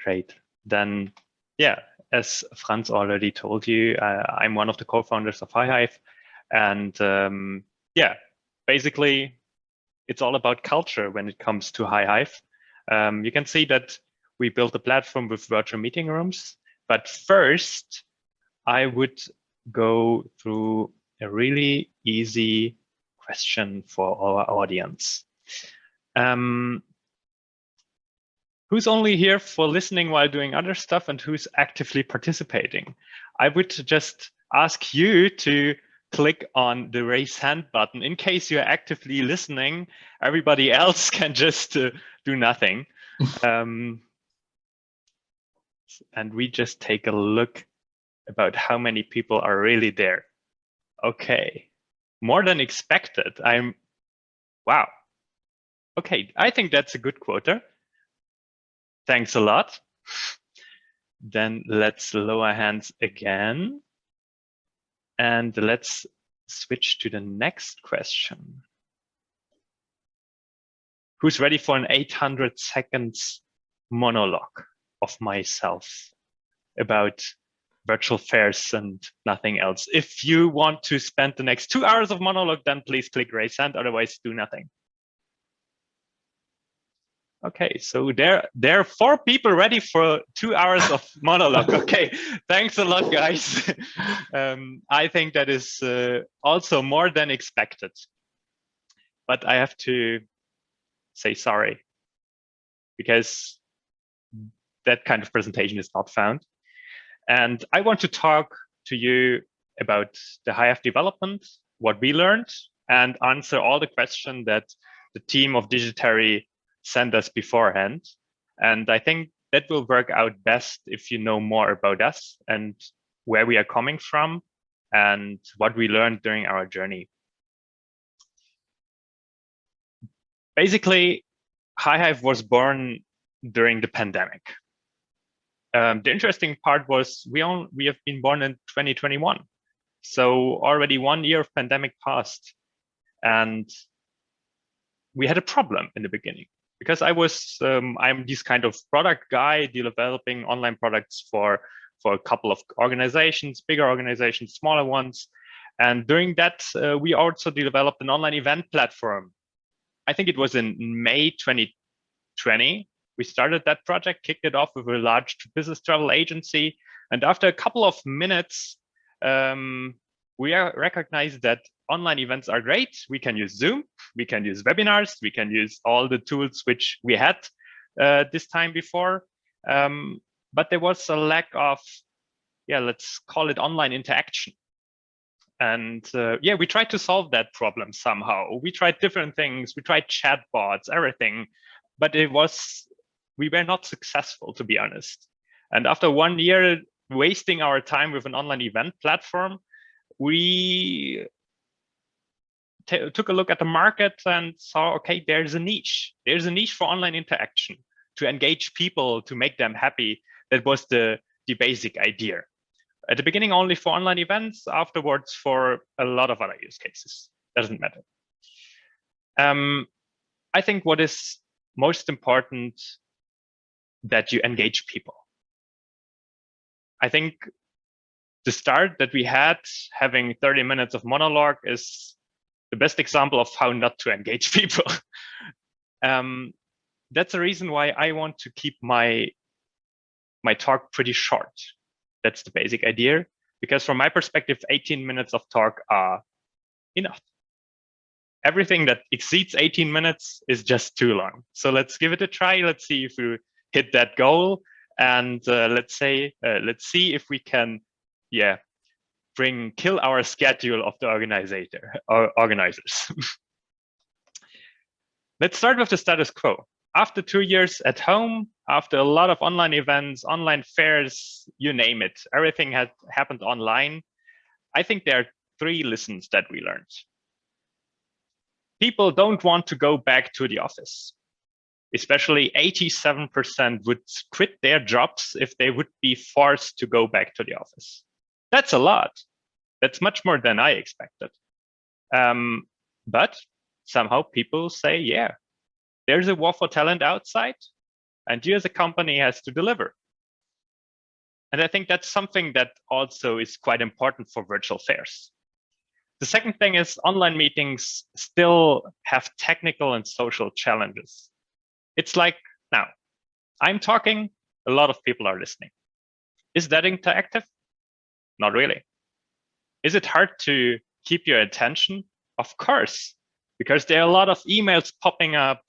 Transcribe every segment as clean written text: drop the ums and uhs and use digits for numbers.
Great. Then, yeah, as Franz already told you, I'm one of the co-founders of HyHyve. And yeah, basically, it's all about culture when it comes to HyHyve. You can see that we built a platform with virtual meeting rooms. But first, I would go through a really easy question for our audience. Who's only here for listening while doing other stuff and who's actively participating? I would just ask you to click on the raise hand button. In case you're actively listening, everybody else can just do nothing. And we just take a look about how many people are really there. Okay, more than expected. Wow. Okay, I think that's a good quota. Thanks a lot. Then let's lower hands again. And let's switch to the next question. Who's ready for an 800 seconds monologue of myself about virtual fairs and nothing else? If you want to spend the next 2 hours of monologue, then please click raise hand, otherwise do nothing. Okay, so there are 4 people ready for 2 hours of monologue. Okay, thanks a lot, guys. I think that is also more than expected. But I have to say sorry, because that kind of presentation is not found. And I want to talk to you about the HyHyve development, what we learned, and answer all the questions that the team of DigiTeRRI sent us beforehand. And I think that will work out best if you know more about us and where we are coming from and what we learned during our journey. Basically, HyHyve was born during the pandemic. The interesting part was we have been born in 2021. So already 1 year of pandemic passed. And we had a problem in the beginning, because I'm this kind of product guy developing online products for a couple of organizations, bigger organizations, smaller ones. And during that, we also developed an online event platform. I think it was in May 2020. We started that project, kicked it off with a large business travel agency. And after a couple of minutes, we recognized that online events are great. We can use Zoom, we can use webinars, we can use all the tools which we had this time before. But there was a lack of, let's call it online interaction. And we tried to solve that problem somehow. We tried different things. We tried chatbots, everything, but we were not successful, to be honest. And after 1 year wasting our time with an online event platform, we took a look at the market and saw, okay, there's a niche. There's a niche for online interaction to engage people, to make them happy. That was the basic idea. At the beginning, only for online events, afterwards for a lot of other use cases. Doesn't matter. I think what is most important, that you engage people. I think the start that we had, having 30 minutes of monologue, is the best example of how not to engage people. That's the reason why I want to keep my talk pretty short. That's the basic idea, because from my perspective, 18 minutes of talk are enough. Everything that exceeds 18 minutes is just too long. So let's give it a try. Let's see if we hit that goal. And let's see if we can, kill our schedule of the organizers. Let's start with the status quo. After 2 years at home, after a lot of online events, online fairs, you name it, everything had happened online. I think there are 3 lessons that we learned. People don't want to go back to the office. Especially 87% would quit their jobs if they would be forced to go back to the office. That's a lot. That's much more than I expected. But somehow people say, there's a war for talent outside. and you as a company has to deliver. And I think that's something that also is quite important for virtual fairs. The second thing is online meetings still have technical and social challenges. It's like now, I'm talking, a lot of people are listening. Is that interactive? Not really. Is it hard to keep your attention? Of course, because there are a lot of emails popping up.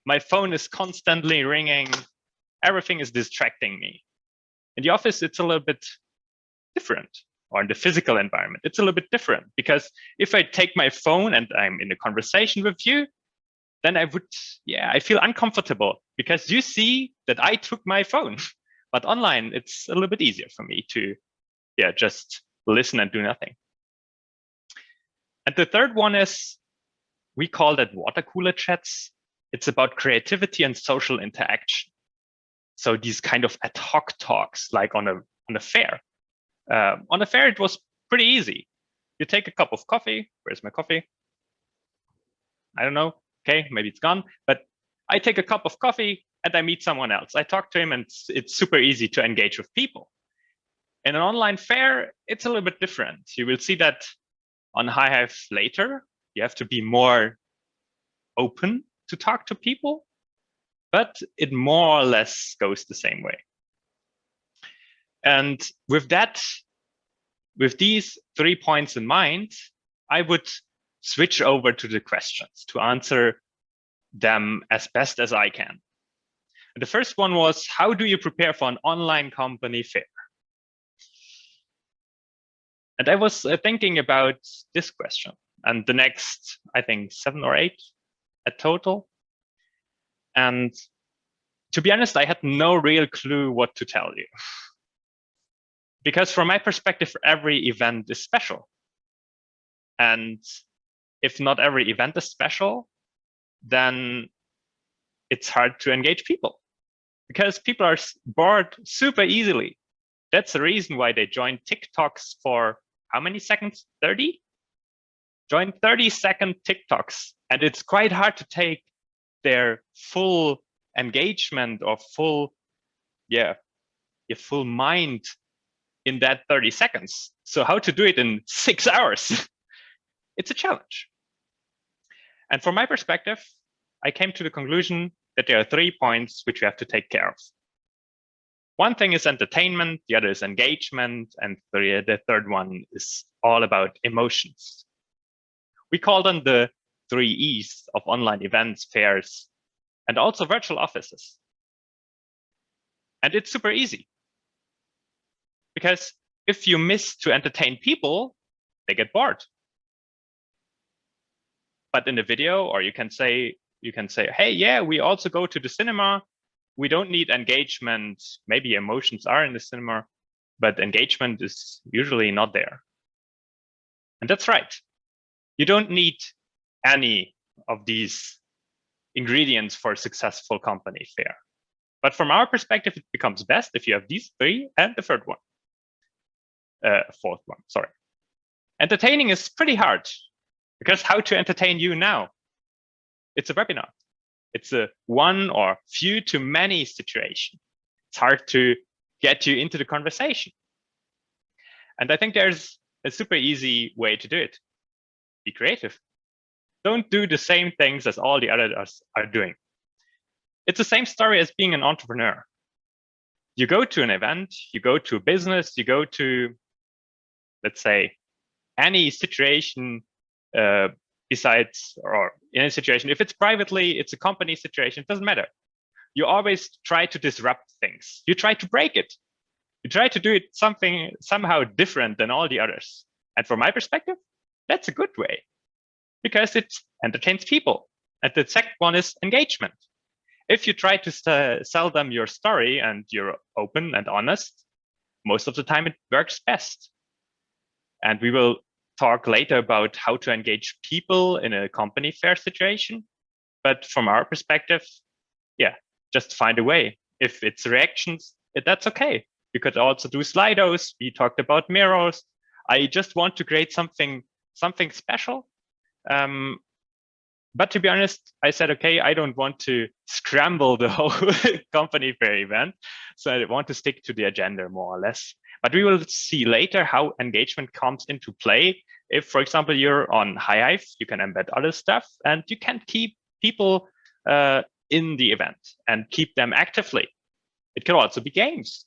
My phone is constantly ringing. Everything is distracting me. In the office, it's a little bit different, or in the physical environment, it's a little bit different, because if I take my phone and I'm in a conversation with you, then I feel uncomfortable because you see that I took my phone. But online, it's a little bit easier for me to just listen and do nothing. And the third one is, we call that water cooler chats. It's about creativity and social interaction. So these kind of ad hoc talks, like on a fair. On a fair, it was pretty easy. You take a cup of coffee. Where's my coffee? I don't know. Okay, maybe it's gone. But I take a cup of coffee and I meet someone else. I talk to him, and it's super easy to engage with people. In an online fair, it's a little bit different. You will see that on HyHyve later. You have to be more open to talk to people, but it more or less goes the same way. And with that, with these 3 points in mind, I would switch over to the questions to answer them as best as I can. And the first one was, how do you prepare for an online company fair? And I was thinking about this question and the next, I think, 7 or 8 at total. And to be honest, I had no real clue what to tell you. Because from my perspective, every event is special. And if not every event is special, then it's hard to engage people. Because people are bored super easily. That's the reason why they join TikToks for how many seconds? 30? Join 30-second TikToks. And it's quite hard to take their full engagement or full mind in that 30 seconds. So how to do it in 6 hours? It's a challenge. And from my perspective, I came to the conclusion that there are 3 points which we have to take care of. One thing is entertainment, the other is engagement, and the third one is all about emotions. We call them the 3 E's of online events, fairs, and also virtual offices. And it's super easy. Because if you miss to entertain people, they get bored. But in the video, or you can say, hey, yeah, we also go to the cinema. We don't need engagement. Maybe emotions are in the cinema, but engagement is usually not there. And that's right. You don't need any of these ingredients for a successful company fair. But from our perspective, it becomes best if you have these 3 and the fourth one, sorry. Entertaining is pretty hard, because how to entertain you now? It's a webinar. It's a one or few to many situation. It's hard to get you into the conversation. And I think there's a super easy way to do it. Be creative. Don't do the same things as all the others are doing. It's the same story as being an entrepreneur. You go to an event, you go to a business, you go to, let's say, any situation besides, or in a situation, if it's privately, it's a company situation, it doesn't matter. You always try to disrupt things. You try to break it. You try to do it somehow different than all the others. And from my perspective, that's a good way, because it entertains people. And the second one is engagement. If you try to sell them your story and you're open and honest, most of the time it works best. And we will talk later about how to engage people in a company fair situation. But from our perspective, just find a way. If it's reactions, that's okay. You could also do Slidos. We talked about mirrors. I just want to create something special. But to be honest, I said, okay, I don't want to scramble the whole company fair event. So I want to stick to the agenda more or less. But we will see later how engagement comes into play. If, for example, you're on HyHyve, you can embed other stuff and you can keep people in the event and keep them actively. It can also be games,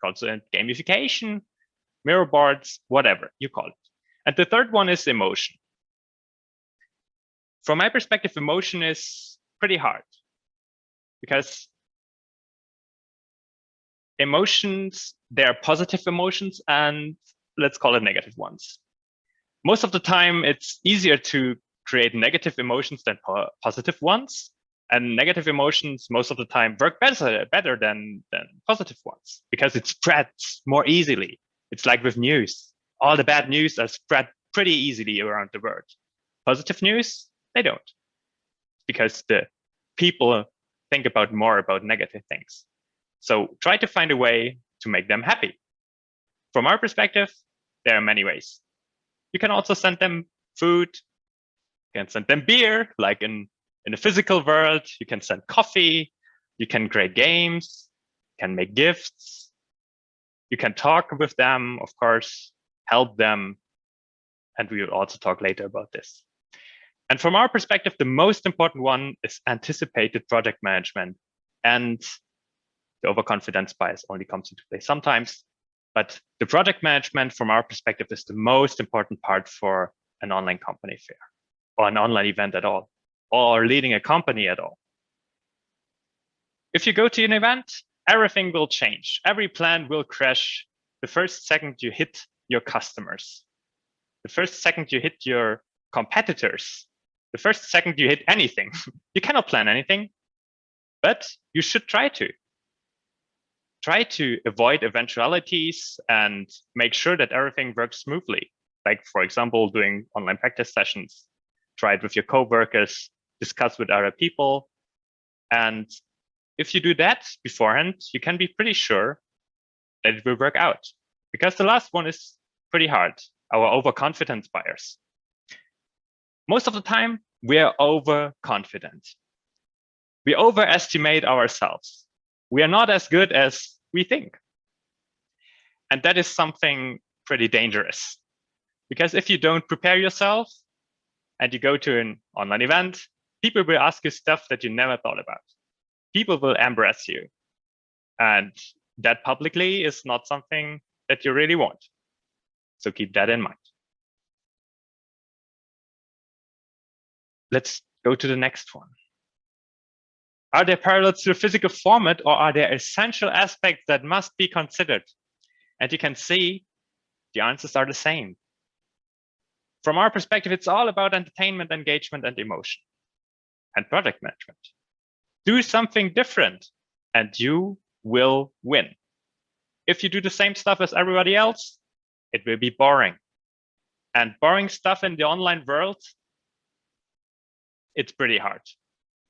also gamification, mirror boards, whatever you call it. And the third one is emotion. From my perspective, emotion is pretty hard because emotions, there are positive emotions and let's call it negative ones. Most of the time, it's easier to create negative emotions than positive ones. And negative emotions most of the time work better than positive ones because it spreads more easily. It's like with news. All the bad news are spread pretty easily around the world. Positive news, they don't, because the people think about more about negative things. So try to find a way to make them happy. From our perspective, there are many ways. You can also send them food. You can send them beer, like in the physical world. You can send coffee. You can create games. You can make gifts. You can talk with them, of course, help them. And we will also talk later about this. And from our perspective, the most important one is anticipated project management. And the overconfidence bias only comes into play sometimes. But the project management, from our perspective, is the most important part for an online company fair or an online event at all, or leading a company at all. If you go to an event, everything will change. Every plan will crash the first second you hit your customers, the first second you hit your competitors, the first second you hit anything. You cannot plan anything, but you should try to. Try to avoid eventualities and make sure that everything works smoothly. Like, for example, doing online practice sessions. Try it with your coworkers, discuss with other people. And if you do that beforehand, you can be pretty sure that it will work out. Because the last one is pretty hard, our overconfidence bias. Most of the time, we are overconfident. We overestimate ourselves. We are not as good as we think. And that is something pretty dangerous. Because if you don't prepare yourself and you go to an online event, people will ask you stuff that you never thought about. People will embarrass you. And that publicly is not something that you really want. So keep that in mind. Let's go to the next one. Are there parallels to the physical format, or are there essential aspects that must be considered? And you can see the answers are the same. From our perspective, it's all about entertainment, engagement, and emotion, and project management. Do something different, and you will win. If you do the same stuff as everybody else, it will be boring. And boring stuff in the online world, it's pretty hard.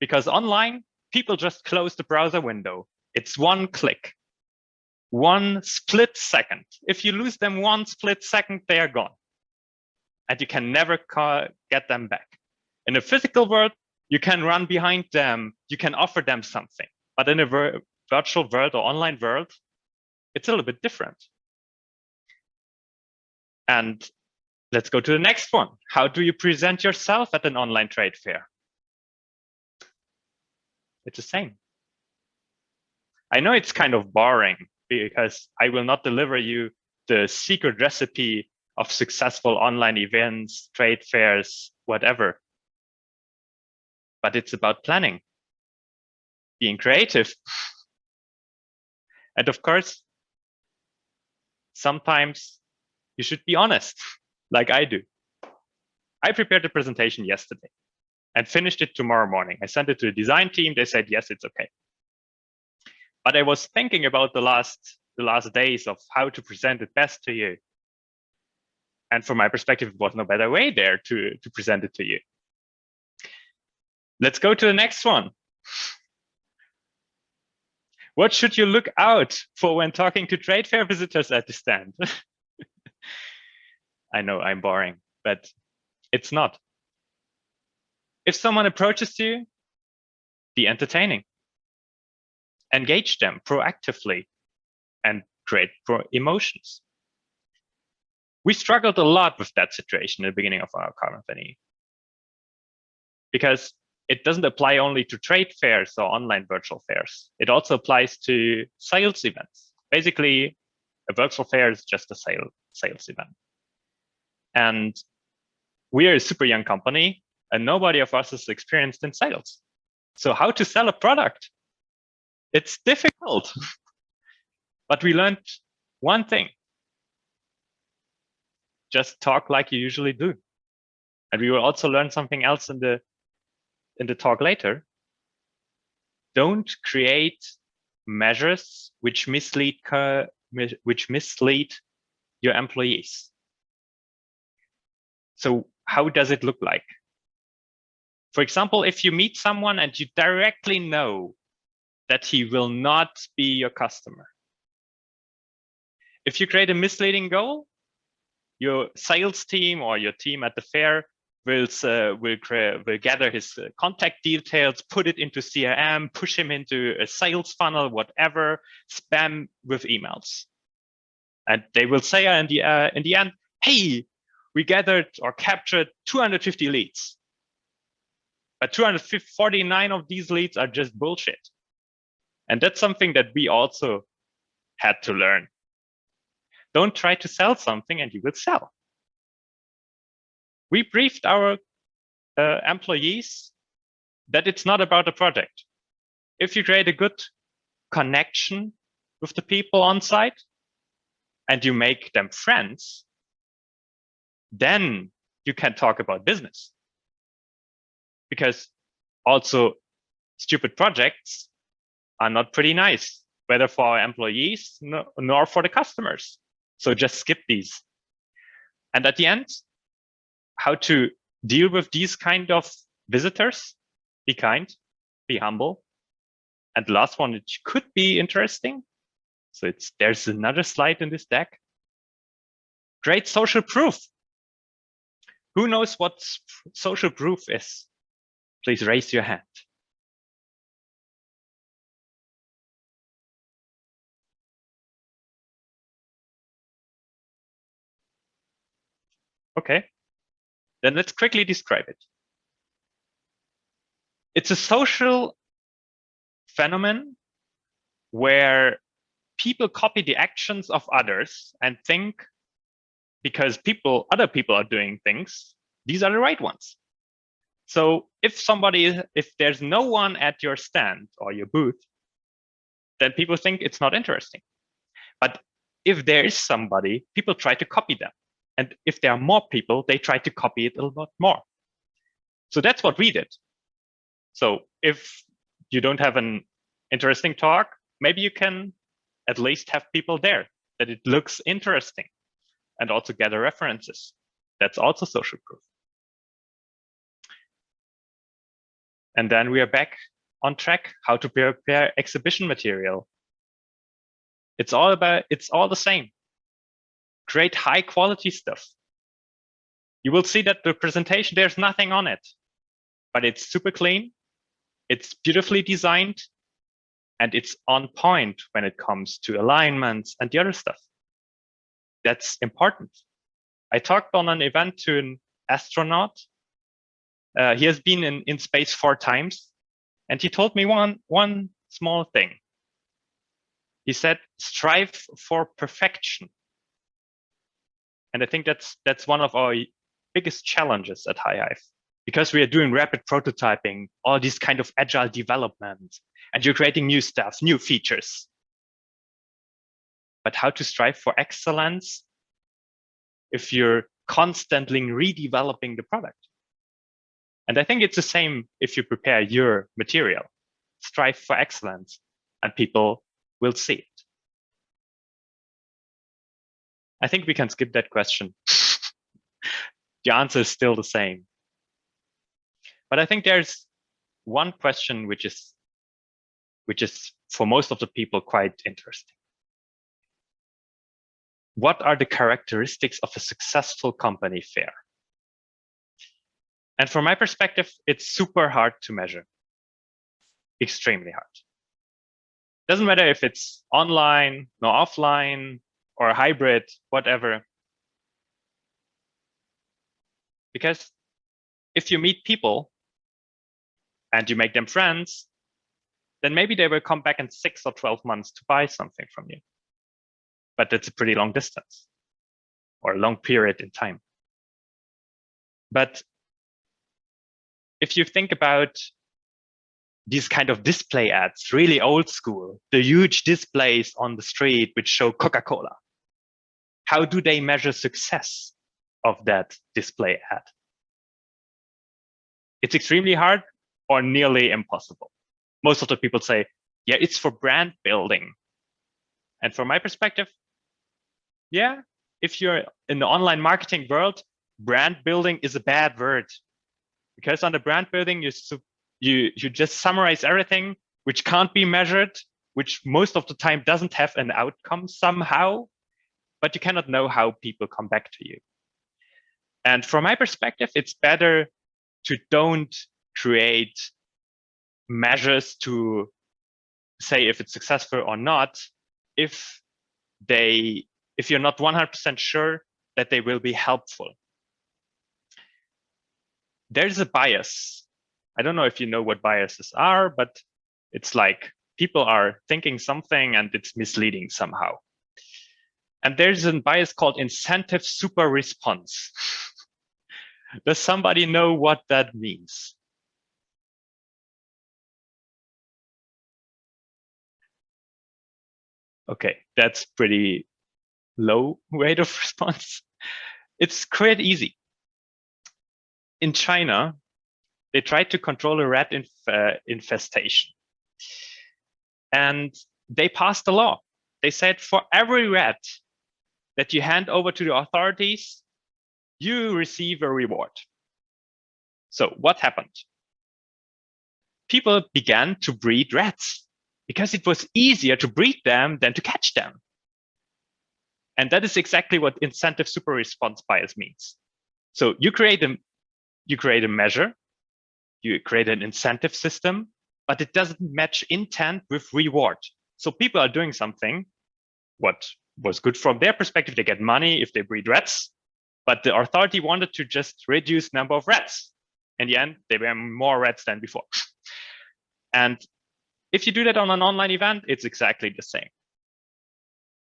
Because online, people just close the browser window. It's one click, one split second. If you lose them one split second, they are gone. And you can never get them back. In a physical world, you can run behind them. You can offer them something. But in a virtual world or online world, it's a little bit different. And let's go to the next one. How do you present yourself at an online trade fair? It's the same. I know it's kind of boring because I will not deliver you the secret recipe of successful online events, trade fairs, whatever. But it's about planning, being creative. And of course, sometimes you should be honest, like I do. I prepared the presentation yesterday and finished it tomorrow morning. I sent it to the design team. They said, yes, it's okay. But I was thinking about the last days of how to present it best to you. And from my perspective, it was no better way there to present it to you. Let's go to the next one. What should you look out for when talking to trade fair visitors at the stand? I know I'm boring, but it's not. If someone approaches you, be entertaining. Engage them proactively and create emotions. We struggled a lot with that situation at the beginning of our company because it doesn't apply only to trade fairs or online virtual fairs. It also applies to sales events. Basically, a virtual fair is just a sales event. And we are a super young company and nobody of us is experienced in sales. So how to sell a product? It's difficult. But we learned one thing. Just talk like you usually do. And we will also learn something else in the talk later. Don't create measures which mislead your employees. So how does it look like? For example, if you meet someone and you directly know that he will not be your customer. If you create a misleading goal, your sales team or your team at the fair will gather his contact details, put it into CRM, push him into a sales funnel, whatever, spam with emails. And they will say in the end, hey, we gathered or captured 250 leads. But 249 of these leads are just bullshit. And that's something that we also had to learn. Don't try to sell something and you will sell. We briefed our employees that it's not about a project. If you create a good connection with the people on site and you make them friends, then you can talk about business. Because also stupid projects are not pretty nice, whether for our employees nor for the customers. So just skip these. And at the end, how to deal with these kind of visitors? Be kind, be humble. And the last one, which could be interesting. So there's another slide in this deck. Create social proof. Who knows what social proof is? Please raise your hand. Okay, then let's quickly describe it. It's a social phenomenon where people copy the actions of others and think because other people are doing things, these are the right ones. So if there's no one at your stand or your booth, then people think it's not interesting. But if there is somebody, people try to copy them. And if there are more people, they try to copy it a lot more. So that's what we did. So if you don't have an interesting talk, maybe you can at least have people there, that it looks interesting, and also gather references. That's also social proof. And then we are back on track, how to prepare exhibition material. It's all the same. Create high quality stuff. You will see that the presentation, there's nothing on it, but it's super clean. It's beautifully designed and it's on point when it comes to alignments and the other stuff. That's important. I talked on an event to an astronaut. He has been in space 4 times, and he told me one small thing. He said, strive for perfection. And I think that's one of our biggest challenges at HyHyve, because we are doing rapid prototyping, all these kind of agile development, and you're creating new stuff, new features. But how to strive for excellence if you're constantly redeveloping the product? And I think it's the same if you prepare your material. Strive for excellence, and people will see it. I think we can skip that question. The answer is still the same. But I think there's one question which is for most of the people quite interesting. What are the characteristics of a successful company fair? And from my perspective, it's super hard to measure. Extremely hard. Doesn't matter if it's online, or offline, or hybrid, whatever. Because if you meet people and you make them friends, then maybe they will come back in 6 or 12 months to buy something from you. But that's a pretty long distance or a long period in time. But if you think about these kind of display ads, really old school, the huge displays on the street which show Coca-Cola, how do they measure success of that display ad? It's extremely hard or nearly impossible. Most of the people say, yeah, it's for brand building. And from my perspective, yeah, if you're in the online marketing world, brand building is a bad word. Because under brand building, you just summarize everything which can't be measured, which most of the time doesn't have an outcome somehow, but you cannot know how people come back to you. And from my perspective, it's better to don't create measures to say if it's successful or not, if you're not 100% sure that they will be helpful. There's a bias. I don't know if you know what biases are, but it's like people are thinking something and it's misleading somehow. And there's a bias called incentive super response. Does somebody know what that means? Okay, that's pretty low rate of response. It's quite easy. In China, they tried to control a rat infestation. And they passed a law. They said for every rat that you hand over to the authorities, you receive a reward. So what happened? People began to breed rats because it was easier to breed them than to catch them. And that is exactly what incentive super response bias means. So you create a measure, you create an incentive system, but it doesn't match intent with reward. So people are doing something, what was good from their perspective, they get money if they breed rats, but the authority wanted to just reduce number of rats. In the end, there were more rats than before. And if you do that on an online event, it's exactly the same.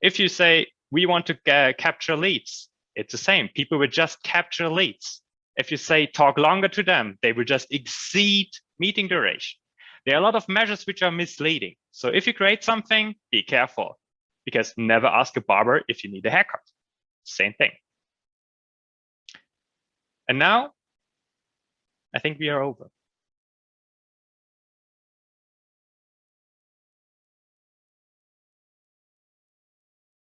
If you say, we want to capture leads, it's the same. People will just capture leads. If you say talk longer to them, they will just exceed meeting duration. There are a lot of measures which are misleading. So if you create something, be careful, because never ask a barber if you need a haircut. Same thing. And now, I think we are over.